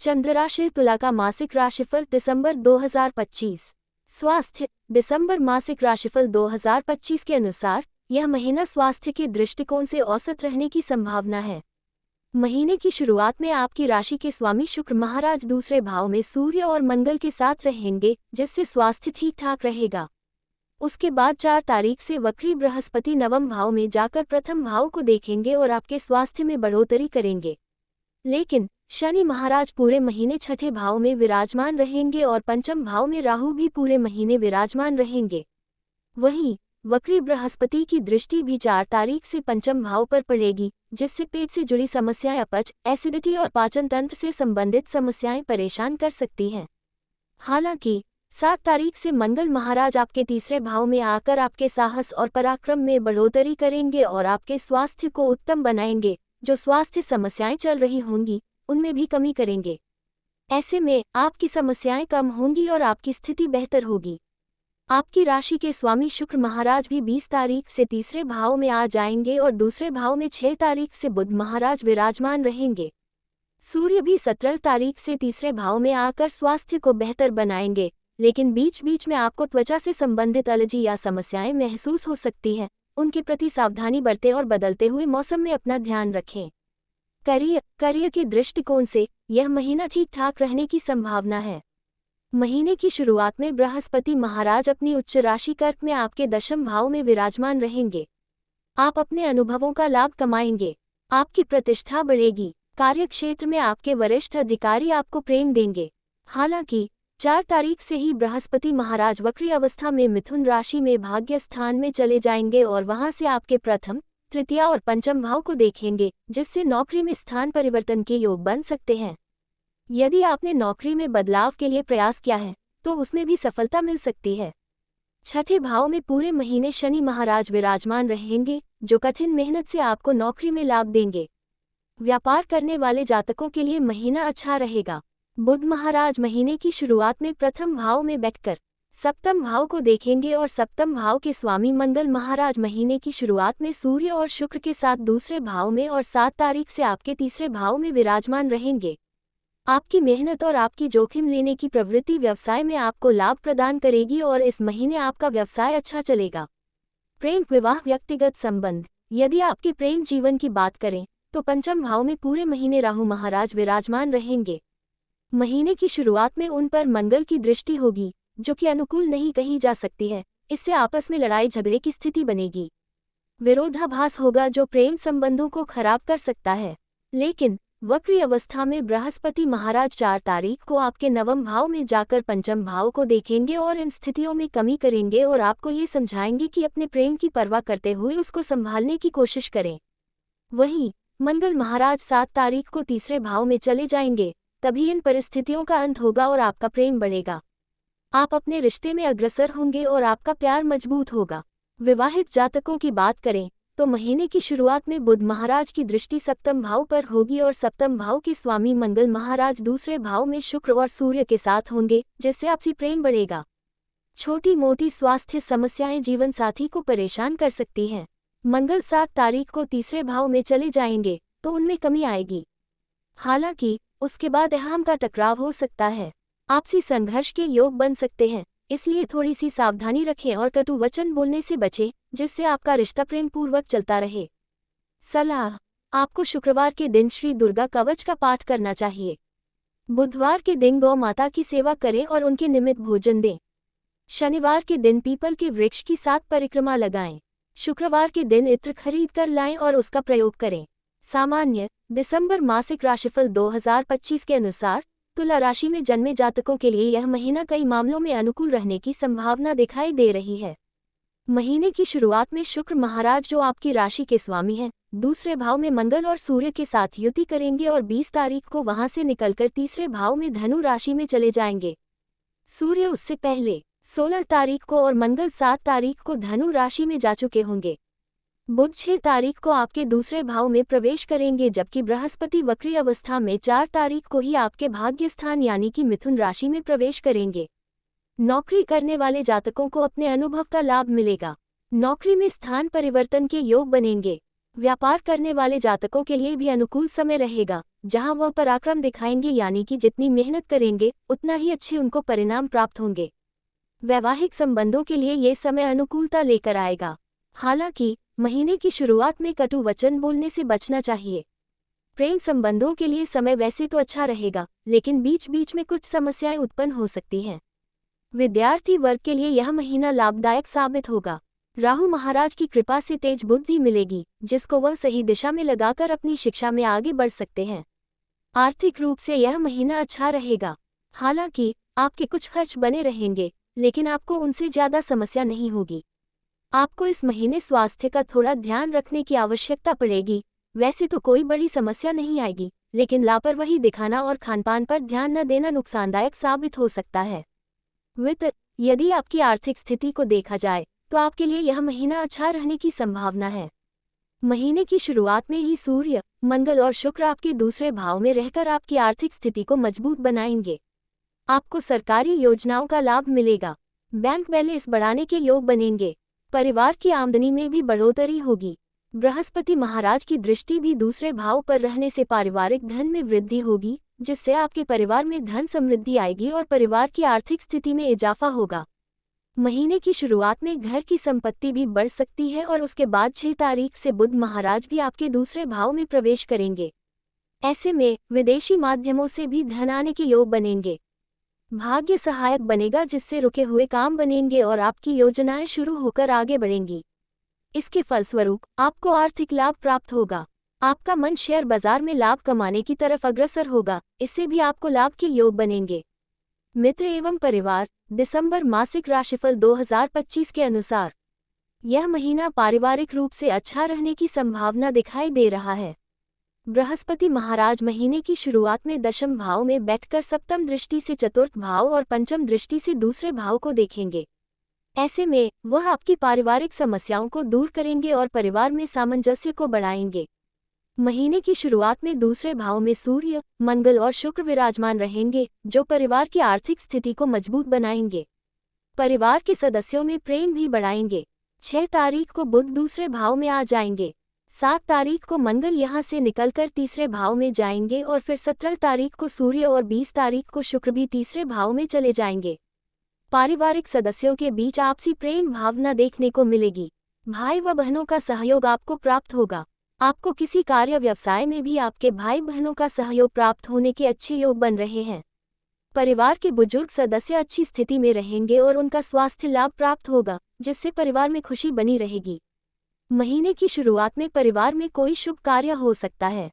चंद्र राशि तुला का मासिक राशिफल दिसंबर 2025। स्वास्थ्य दिसंबर मासिक राशिफल 2025 के अनुसार यह महीना स्वास्थ्य के दृष्टिकोण से औसत रहने की संभावना है। महीने की शुरुआत में आपकी राशि के स्वामी शुक्र महाराज दूसरे भाव में सूर्य और मंगल के साथ रहेंगे, जिससे स्वास्थ्य ठीक ठाक रहेगा। उसके बाद 4 तारीख से वक्री बृहस्पति नवम भाव में जाकर प्रथम भाव को देखेंगे और आपके स्वास्थ्य में बढ़ोतरी करेंगे। लेकिन शनि महाराज पूरे महीने छठे भाव में विराजमान रहेंगे और पंचम भाव में राहु भी पूरे महीने विराजमान रहेंगे। वहीं वक्री बृहस्पति की दृष्टि भी 4 तारीख से पंचम भाव पर पड़ेगी, जिससे पेट से जुड़ी समस्याएं, अपच, एसिडिटी और पाचन तंत्र से संबंधित समस्याएं परेशान कर सकती हैं। हालांकि 7 तारीख से मंगल महाराज आपके तीसरे भाव में आकर आपके साहस और पराक्रम में बढ़ोतरी करेंगे और आपके स्वास्थ्य को उत्तम बनाएंगे। जो स्वास्थ्य समस्याएं चल रही होंगी उनमें भी कमी करेंगे। ऐसे में आपकी समस्याएं कम होंगी और आपकी स्थिति बेहतर होगी। आपकी राशि के स्वामी शुक्र महाराज भी 20 तारीख से तीसरे भाव में आ जाएंगे और दूसरे भाव में 6 तारीख से बुध महाराज विराजमान रहेंगे। सूर्य भी 17 तारीख से तीसरे भाव में आकर स्वास्थ्य को बेहतर बनाएंगे, लेकिन बीच बीच में आपको त्वचा से संबंधित एलर्जी या समस्याएं महसूस हो सकती हैं। उनके प्रति सावधानी बरतें और बदलते हुए मौसम में अपना ध्यान रखें। करियर के दृष्टिकोण से यह महीना ठीक ठाक रहने की संभावना है। महीने की शुरुआत में बृहस्पति महाराज अपनी उच्च राशि कर्क में आपके दशम भाव में विराजमान रहेंगे। आप अपने अनुभवों का लाभ कमाएंगे। आपकी प्रतिष्ठा बढ़ेगी। कार्यक्षेत्र में आपके वरिष्ठ अधिकारी आपको प्रेम देंगे। हालांकि 4 तारीख से ही बृहस्पति महाराज वक्री अवस्था में मिथुन राशि में भाग्य स्थान में चले जाएंगे और वहां से आपके प्रथम, तृतीय और पंचम भाव को देखेंगे, जिससे नौकरी में स्थान परिवर्तन के योग बन सकते हैं। यदि आपने नौकरी में बदलाव के लिए प्रयास किया है तो उसमें भी सफलता मिल सकती है। छठे भाव में पूरे महीने शनि महाराज विराजमान रहेंगे, जो कठिन मेहनत से आपको नौकरी में लाभ देंगे। व्यापार करने वाले जातकों के लिए महीना अच्छा रहेगा। बुध महाराज महीने की शुरुआत में प्रथम भाव में बैठकर सप्तम भाव को देखेंगे और सप्तम भाव के स्वामी मंगल महाराज महीने की शुरुआत में सूर्य और शुक्र के साथ दूसरे भाव में और 7 तारीख से आपके तीसरे भाव में विराजमान रहेंगे। आपकी मेहनत और आपकी जोखिम लेने की प्रवृत्ति व्यवसाय में आपको लाभ प्रदान करेगी और इस महीने आपका व्यवसाय अच्छा चलेगा। प्रेम, विवाह, व्यक्तिगत संबंध। यदि आपके प्रेम जीवन की बात करें तो पंचम भाव में पूरे महीने राहु महाराज विराजमान रहेंगे। महीने की शुरुआत में उन पर मंगल की दृष्टि होगी, जो कि अनुकूल नहीं कही जा सकती है। इससे आपस में लड़ाई झगड़े की स्थिति बनेगी। विरोधाभास होगा जो प्रेम संबंधों को खराब कर सकता है। लेकिन वक्री अवस्था में बृहस्पति महाराज 4 तारीख को आपके नवम भाव में जाकर पंचम भाव को देखेंगे और इन स्थितियों में कमी करेंगे और आपको ये समझाएंगे कि अपने प्रेम की परवाह करते हुए उसको संभालने की कोशिश करें। वहीं मंगल महाराज 7 तारीख को तीसरे भाव में चले जाएंगे। तभी इन परिस्थितियों का अंत होगा और आपका प्रेम बढ़ेगा। आप अपने रिश्ते में अग्रसर होंगे और आपका प्यार मजबूत होगा। विवाहित जातकों की बात करें तो महीने की शुरुआत में बुध महाराज की दृष्टि सप्तम भाव पर होगी और सप्तम भाव के स्वामी मंगल महाराज दूसरे भाव में शुक्र और सूर्य के साथ होंगे, जिससे आपसी प्रेम बढ़ेगा। छोटी मोटी स्वास्थ्य समस्याएं जीवन साथी को परेशान कर सकती हैं। मंगल 7 तारीख को तीसरे भाव में चले जाएंगे तो उनमें कमी आएगी। हालांकि उसके बाद अहम का टकराव हो सकता है। आपसी संघर्ष के योग बन सकते हैं, इसलिए थोड़ी सी सावधानी रखें और कटु वचन बोलने से बचें, जिससे आपका रिश्ता प्रेम पूर्वक चलता रहे। सलाह: आपको शुक्रवार के दिन श्री दुर्गा कवच का पाठ करना चाहिए। बुधवार के दिन गौ माता की सेवा करें और उनके निमित्त भोजन दें। शनिवार के दिन पीपल के वृक्ष की 7 परिक्रमा लगाएं। शुक्रवार के दिन इत्र खरीद कर लाएं और उसका प्रयोग करें। सामान्य दिसंबर मासिक राशिफल 2025 के अनुसार तुला राशि में जन्मे जातकों के लिए यह महीना कई मामलों में अनुकूल रहने की संभावना दिखाई दे रही है। महीने की शुरुआत में शुक्र महाराज, जो आपकी राशि के स्वामी हैं, दूसरे भाव में मंगल और सूर्य के साथ युति करेंगे और 20 तारीख को वहां से निकलकर तीसरे भाव में धनु राशि में चले जाएंगे। सूर्य उससे पहले 16 तारीख को और मंगल 7 तारीख को धनु राशि में जा चुके होंगे। बुध 6 तारीख को आपके दूसरे भाव में प्रवेश करेंगे, जबकि बृहस्पति वक्री अवस्था में 4 तारीख को ही आपके भाग्य स्थान यानी कि मिथुन राशि में प्रवेश करेंगे। नौकरी करने वाले जातकों को अपने अनुभव का लाभ मिलेगा। नौकरी में स्थान परिवर्तन के योग बनेंगे। व्यापार करने वाले जातकों के लिए भी अनुकूल समय रहेगा, जहां वह पराक्रम दिखाएंगे, यानी कि जितनी मेहनत करेंगे उतना ही अच्छे उनको परिणाम प्राप्त होंगे। वैवाहिक संबंधों के लिए ये समय अनुकूलता लेकर आएगा। हालांकि महीने की शुरुआत में कटु वचन बोलने से बचना चाहिए। प्रेम संबंधों के लिए समय वैसे तो अच्छा रहेगा, लेकिन बीच बीच में कुछ समस्याएं उत्पन्न हो सकती हैं। विद्यार्थी वर्ग के लिए यह महीना लाभदायक साबित होगा। राहु महाराज की कृपा से तेज बुद्धि मिलेगी, जिसको वह सही दिशा में लगाकर अपनी शिक्षा में आगे बढ़ सकते हैं। आर्थिक रूप से यह महीना अच्छा रहेगा। हालांकि आपके कुछ खर्च बने रहेंगे, लेकिन आपको उनसे ज्यादा समस्या नहीं होगी। आपको इस महीने स्वास्थ्य का थोड़ा ध्यान रखने की आवश्यकता पड़ेगी। वैसे तो कोई बड़ी समस्या नहीं आएगी, लेकिन लापरवाही दिखाना और खानपान पर ध्यान न देना नुकसानदायक साबित हो सकता है। वित्त, यदि आपकी आर्थिक स्थिति को देखा जाए तो आपके लिए यह महीना अच्छा रहने की संभावना है। महीने की शुरुआत में ही सूर्य, मंगल और शुक्र आपके दूसरे भाव में रहकर आपकी आर्थिक स्थिति को मजबूत बनाएंगे। आपको सरकारी योजनाओं का लाभ मिलेगा। बैंक बैलेंस बढ़ाने के योग बनेंगे। परिवार की आमदनी में भी बढ़ोतरी होगी। बृहस्पति महाराज की दृष्टि भी दूसरे भाव पर रहने से पारिवारिक धन में वृद्धि होगी, जिससे आपके परिवार में धन समृद्धि आएगी और परिवार की आर्थिक स्थिति में इजाफा होगा। महीने की शुरुआत में घर की संपत्ति भी बढ़ सकती है और उसके बाद 6 तारीख से बुध महाराज भी आपके दूसरे भाव में प्रवेश करेंगे। ऐसे में विदेशी माध्यमों से भी धन आने के योग बनेंगे। भाग्य सहायक बनेगा, जिससे रुके हुए काम बनेंगे और आपकी योजनाएं शुरू होकर आगे बढ़ेंगी। इसके फलस्वरूप आपको आर्थिक लाभ प्राप्त होगा। आपका मन शेयर बाजार में लाभ कमाने की तरफ अग्रसर होगा, इससे भी आपको लाभ के योग बनेंगे। मित्र एवं परिवार, दिसंबर मासिक राशिफल 2025 के अनुसार यह महीना पारिवारिक रूप से अच्छा रहने की संभावना दिखाई दे रहा है। बृहस्पति महाराज महीने की शुरुआत में दशम भाव में बैठकर सप्तम दृष्टि से चतुर्थ भाव और पंचम दृष्टि से दूसरे भाव को देखेंगे। ऐसे में वह आपकी पारिवारिक समस्याओं को दूर करेंगे और परिवार में सामंजस्य को बढ़ाएंगे। महीने की शुरुआत में दूसरे भाव में सूर्य, मंगल और शुक्र विराजमान रहेंगे, जो परिवार की आर्थिक स्थिति को मजबूत बनाएंगे। परिवार के सदस्यों में प्रेम भी बढ़ाएंगे। 6 तारीख को बुध दूसरे भाव में आ जाएंगे। 7 तारीख को मंगल यहां से निकलकर तीसरे भाव में जाएंगे और फिर 17 तारीख को सूर्य और 20 तारीख को शुक्र भी तीसरे भाव में चले जाएंगे। पारिवारिक सदस्यों के बीच आपसी प्रेम भावना देखने को मिलेगी। भाई व बहनों का सहयोग आपको प्राप्त होगा। आपको किसी कार्य व्यवसाय में भी आपके भाई बहनों का सहयोग प्राप्त होने के अच्छे योग बन रहे हैं। परिवार के बुजुर्ग सदस्य अच्छी स्थिति में रहेंगे और उनका स्वास्थ्य लाभ प्राप्त होगा, जिससे परिवार में खुशी बनी रहेगी। महीने की शुरुआत में परिवार में कोई शुभ कार्य हो सकता है।